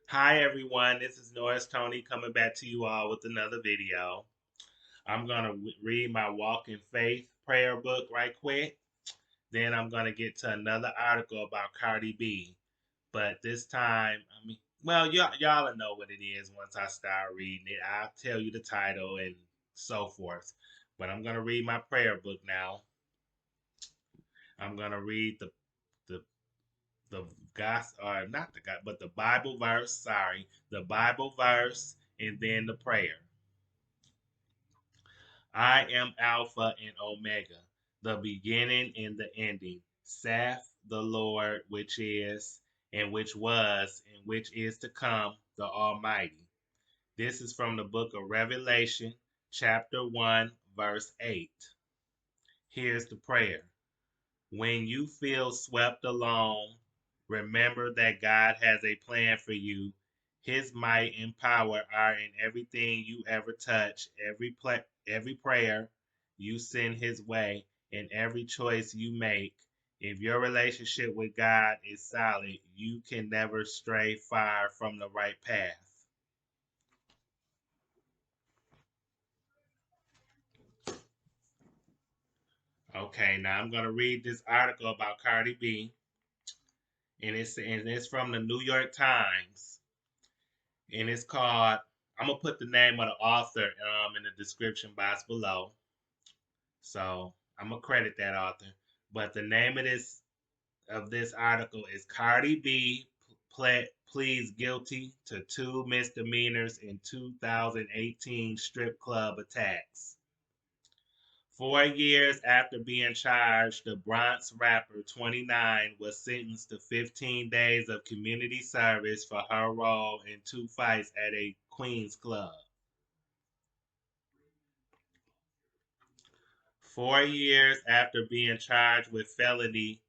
Hi everyone, this is Norris Tony coming back to you all with another video. I'm going to read my Walk in Faith prayer book right quick. Then I'm going to get to another article about Cardi B. But this time, well, y'all will know what it is once I start reading it. I'll tell you the title and so forth. But I'm going to read my prayer book now. I'm going to read the the gospel, or not the God, but the Bible verse. Sorry, the Bible verse, and then the prayer. I am Alpha and Omega, the beginning and the ending. Saith the Lord, which is, and which was, and which is to come, the Almighty. This is from the book of Revelation, chapter 1, verse 8. Here's the prayer. When you feel swept along, remember that God has a plan for you. His might and power are in everything you ever touch, every prayer you send his way, and every choice you make. If your relationship with God is solid, you can never stray far from the right path. Okay, now I'm going to read this article about Cardi B, and it's from the New York Times. And it's called. I'm gonna put the name of the author in the description box below, so I'm gonna credit that author. But the name of this article is Cardi B pleads guilty to two misdemeanors in 2018 strip club attacks. 4 years after being charged, the Bronx rapper, 29, was sentenced to 15 days of community service for her role in two fights at a Queens club. 4 years after being charged with felony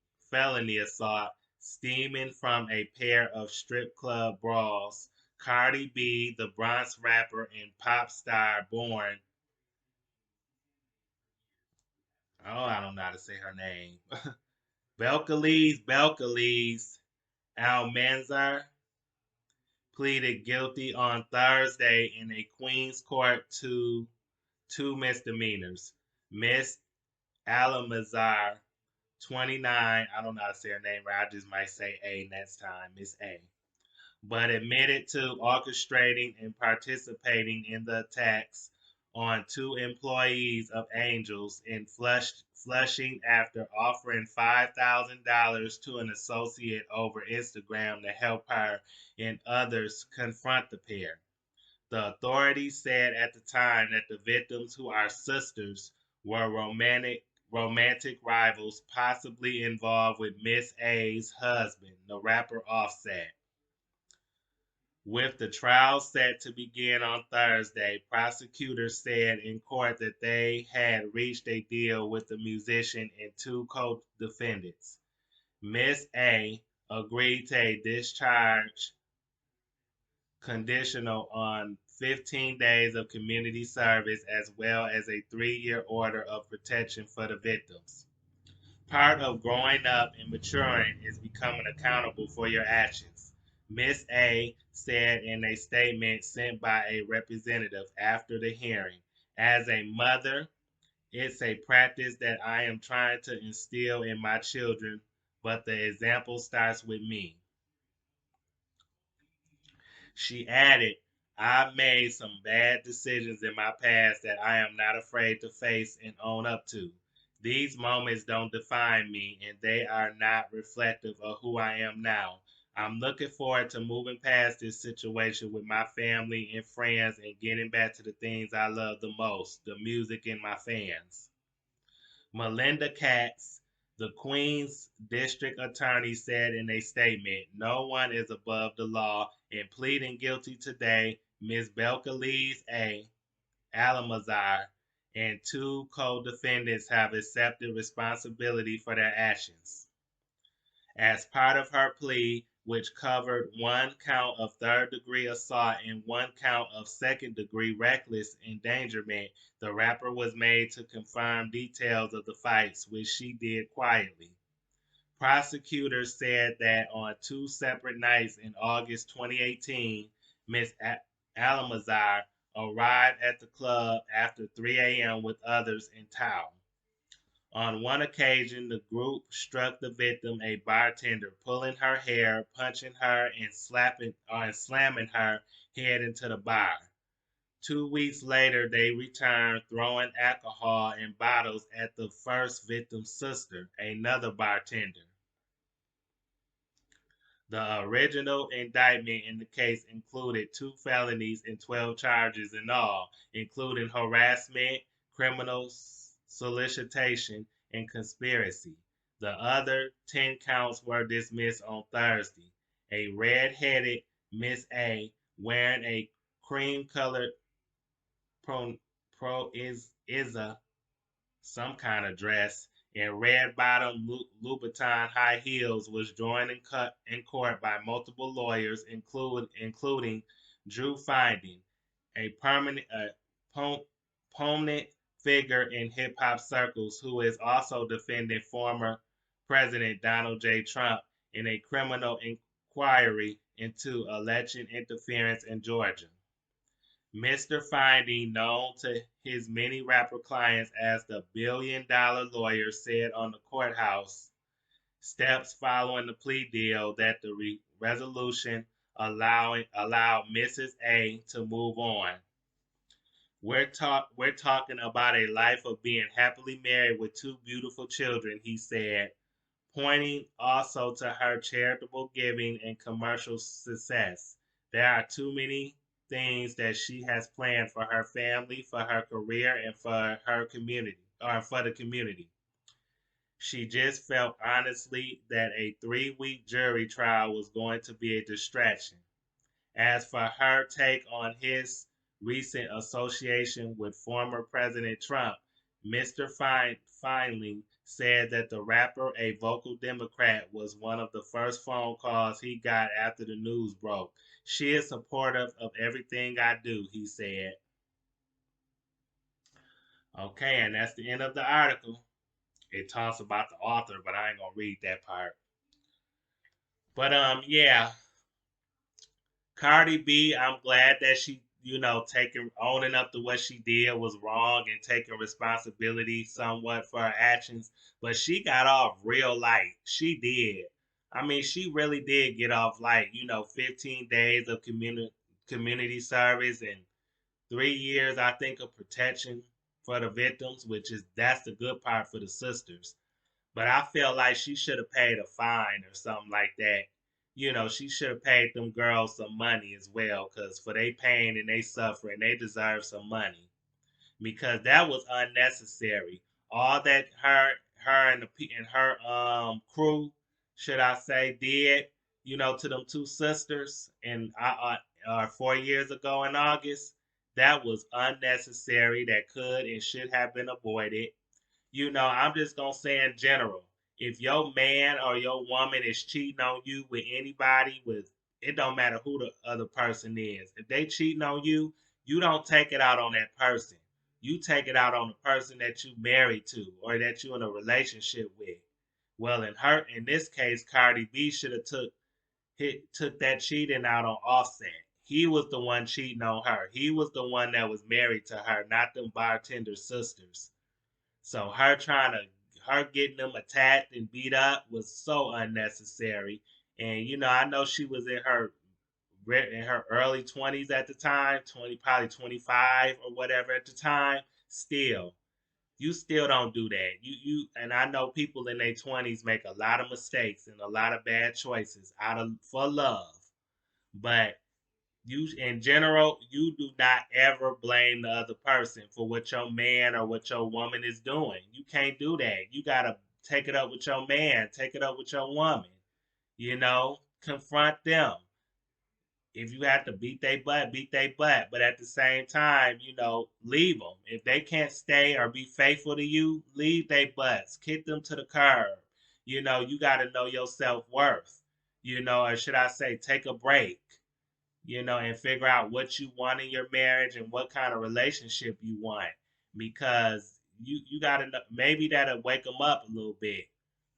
assault stemming from a pair of strip club brawls, Cardi B, the Bronx rapper and pop star born, oh, I don't know how to say her name, Belcalis Almanzar, pleaded guilty on Thursday in a Queens court to two misdemeanors. Miss Alamazar, 29, I don't know how to say her name right, I just might say A next time, Miss A, but admitted to orchestrating and participating in the attacks on two employees of Angels in Flushing after offering $5,000 to an associate over Instagram to help her and others confront the pair. The authorities said at the time that the victims, who are sisters, were romantic rivals, possibly involved with Miss A's husband, the rapper Offset. With the trial set to begin on Thursday, prosecutors said in court that they had reached a deal with the musician and two co-defendants. Miss A agreed to a discharge conditional on 15 days of community service as well as a 3-year order of protection for the victims. Part of growing up and maturing is becoming accountable for your actions, Miss A said in a statement sent by a representative after the hearing. As a mother, it's a practice that I am trying to instill in my children, but the example starts with me. She added, I've made some bad decisions in my past that I am not afraid to face and own up to. These moments don't define me, and they are not reflective of who I am now. I'm looking forward to moving past this situation with my family and friends and getting back to the things I love the most, the music and my fans. Melinda Katz, the Queens District Attorney, said in a statement, no one is above the law. In pleading guilty today, Ms. Belcalis A. Alamazar and two co-defendants have accepted responsibility for their actions. As part of her plea, which covered one count of third-degree assault and one count of second-degree reckless endangerment, the rapper was made to confirm details of the fights, which she did quietly. Prosecutors said that on two separate nights in August 2018, Ms. Alamazar arrived at the club after 3 a.m. with others in town. On one occasion, the group struck the victim, a bartender, pulling her hair, punching her, and slamming her head into the bar. 2 weeks later, they returned, throwing alcohol and bottles at the first victim's sister, another bartender. The original indictment in the case included 2 felonies and 12 charges in all, including harassment, criminal solicitation, and conspiracy. The other 10 counts were dismissed on Thursday. A red-headed Miss A wearing a cream-colored pro, pro is a some kind of dress and red bottom Louboutin high heels was joined in court by multiple lawyers, including Drew Finding, a prominent figure in hip hop circles who is also defending former President Donald J. Trump in a criminal inquiry into alleged interference in Georgia. Mr. Finding, known to his many rapper clients as the billion-dollar lawyer, said on the courthouse steps following the plea deal that the resolution allowed Mrs. A to move on. We're talking about a life of being happily married with two beautiful children, he said, pointing also to her charitable giving and commercial success. There are too many things that she has planned for her family, for her career, and for her community, or for the community. She just felt honestly that a 3 week jury trial was going to be a distraction. As for her take on his recent association with former President Trump, Mr. Feinling said that the rapper, a vocal Democrat, was one of the first phone calls he got after the news broke. She is supportive of everything I do, he said. Okay, and that's the end of the article. It talks about the author, but I ain't gonna read that part. But yeah, Cardi B, I'm glad that she, taking owning up to what she did was wrong and taking responsibility somewhat for her actions. But she got off real light. She did. I mean, she really did get off like, 15 days of community service and 3 years, I think, of protection for the victims, that's the good part for the sisters. But I feel like she should have paid a fine or something like that. She should have paid them girls some money as well, because for their pain and they suffering, they deserve some money. Because that was unnecessary. All that her and her crew, should I say, did, to them two sisters and 4 years ago in August, that was unnecessary. That could and should have been avoided. I'm just gonna say in general, if your man or your woman is cheating on you with anybody, with it don't matter who the other person is. If they cheating on you, you don't take it out on that person. You take it out on the person that you married to or that you in a relationship with. Well, in this case, Cardi B should have took that cheating out on Offset. He was the one cheating on her. He was the one that was married to her, not them bartender sisters. So her getting them attacked and beat up was so unnecessary. And I know she was in her early 20s at the time, 20, probably 25 or whatever at the time. Still, you still don't do that. And I know people in their 20s make a lot of mistakes and a lot of bad choices out of for love. But you in general, you do not ever blame the other person for what your man or what your woman is doing. You can't do that. You gotta take it up with your man, take it up with your woman. Confront them. If you have to beat their butt, beat their butt. But at the same time, leave them. If they can't stay or be faithful to you, leave their butts. Kick them to the curb. You got to know your self worth. Or should I say, take a break, and figure out what you want in your marriage and what kind of relationship you want. Because you got to, maybe that'll wake them up a little bit.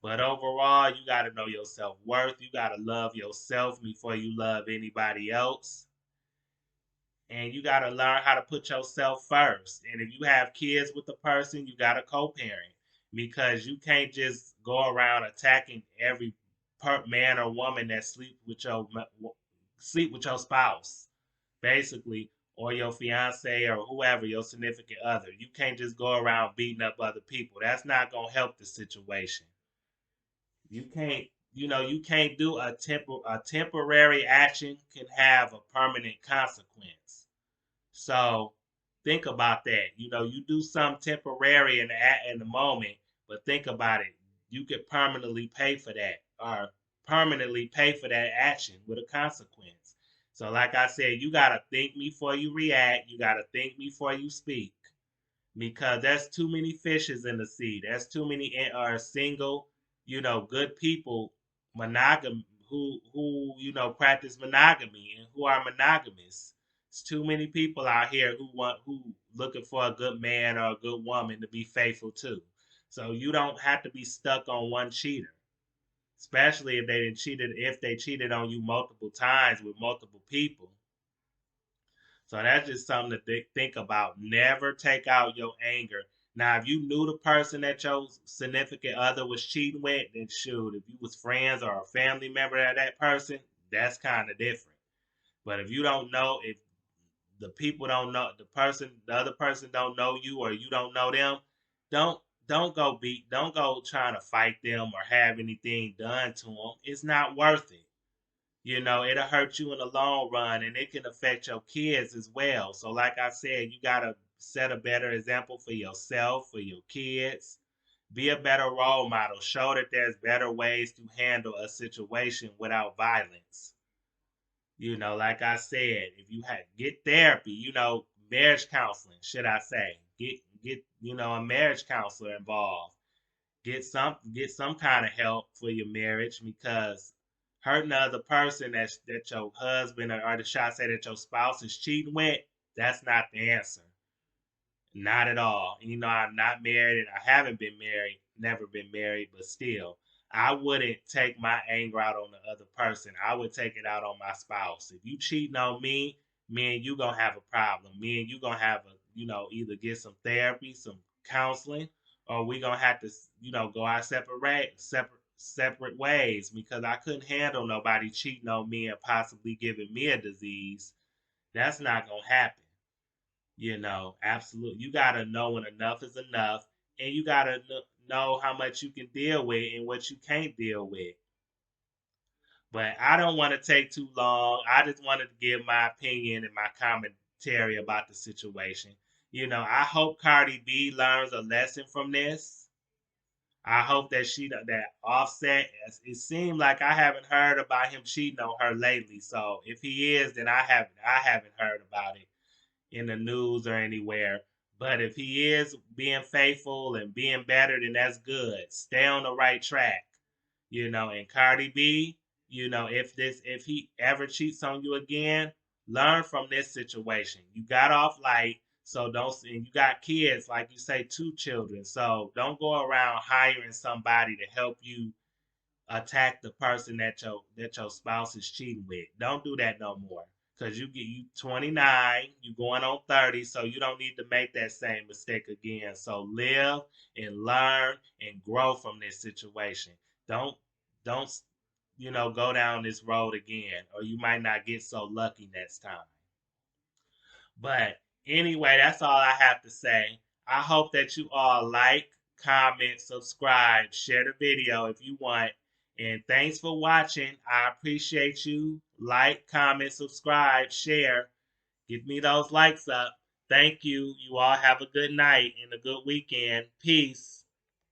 But overall, you got to know your self-worth. You got to love yourself before you love anybody else. And you got to learn how to put yourself first. And if you have kids with the person, you got to co-parent, because you can't just go around attacking every man or woman that sleep with your spouse, basically, or your fiance or whoever, your significant other. You can't just go around beating up other people. That's not gonna help the situation. You can't, you can't do a temporary action can have a permanent consequence. So think about that. You do something temporary in the moment, but think about it. You could permanently pay for that, or permanently pay for that action with a consequence. So, like I said, you gotta think before you react. You gotta think before you speak, because there's too many fishes in the sea. There's too many single, good people, monogam who practice monogamy and who are monogamous. It's too many people out here who looking for a good man or a good woman to be faithful to. So you don't have to be stuck on one cheater, especially if they cheated on you multiple times with multiple people. So that's just something to think about. Never take out your anger. Now, if you knew the person that your significant other was cheating with, then shoot, if you was friends or a family member of that person, that's kind of different. But if you don't know, if the people don't know the other person don't know you, or you don't know them, don't don't go trying to fight them or have anything done to them. It's not worth it. It'll hurt you in the long run, and it can affect your kids as well. So, like I said, you got to set a better example for yourself, for your kids. Be a better role model. Show that there's better ways to handle a situation without violence. Like I said, if you get therapy, marriage counseling, should I say, get a marriage counselor involved. Get some kind of help for your marriage, because hurting the other person that your husband, or the shot say that your spouse is cheating with, that's not the answer. Not at all. I'm not married, and I haven't been married, never been married, but still, I wouldn't take my anger out on the other person. I would take it out on my spouse. If you cheating on me and you gonna have a problem. Me and you gonna have either get some therapy, some counseling, or we gonna have to, go our separate ways, because I couldn't handle nobody cheating on me and possibly giving me a disease. That's not gonna happen. Absolutely. You got to know when enough is enough, and you got to know how much you can deal with and what you can't deal with. But I don't want to take too long. I just wanted to give my opinion and my commentary about the situation. I hope Cardi B learns a lesson from this. I hope that that Offset. It seemed like I haven't heard about him cheating on her lately. So if he is, then I haven't heard about it in the news or anywhere. But if he is being faithful and being better, then that's good. Stay on the right track. And Cardi B, if he ever cheats on you again, learn from this situation. You got off light, so don't, and you got kids, like you say, 2 children. So don't go around hiring somebody to help you attack the person that your spouse is cheating with. Don't do that no more. Cause you 29, you going on 30, so you don't need to make that same mistake again. So live and learn and grow from this situation. Don't go down this road again, or you might not get so lucky next time. But anyway, that's all I have to say. I hope that you all like, comment, subscribe, share the video if you want. And thanks for watching. I appreciate you. Like, comment, subscribe, share. Give me those likes up. Thank you. You all have a good night and a good weekend. Peace.